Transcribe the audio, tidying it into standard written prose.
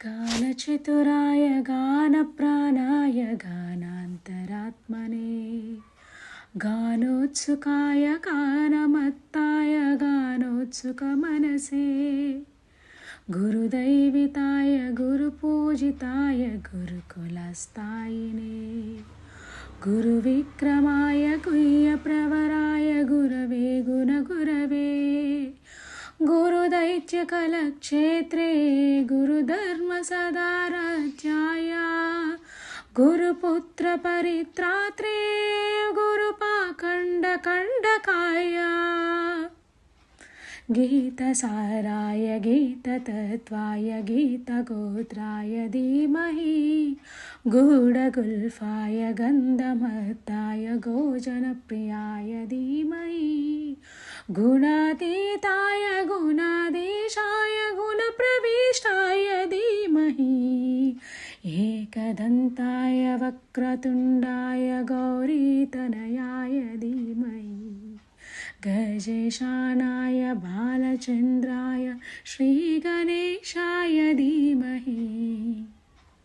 गानचतुराय गानप्राणाय गानान्तरात्मने गानोत्सुकाय गानमत्ताय गानोत्सुकमनसे गुरुदैविताय गुरुपूजिताय गुरुकुलस्थायिने गुरुविक्रमाय गुह्यप्रवराय गुरवे गुणगुरवे गुरुदैत्यकलक्षेत्रे गुरुधर्मसदाराध्याय गुरुपुत्रपरित्रात्रे गुरुपाखण्डकण्डकाय गीतसाराय गीततत्त्वाय गीतगोत्राय धीमहि गूढगुल्फाय गन्धमत्ताय गोजनप्रियाय धीमहि गुणातीताय गुणाधीशाय गुणप्रविष्टाय धीमहि एकदन्ताय वक्रतुण्डाय गौरीतनयाय धीमहि गजेशानाय बालचन्द्राय श्रीगणेशाय धीमहि।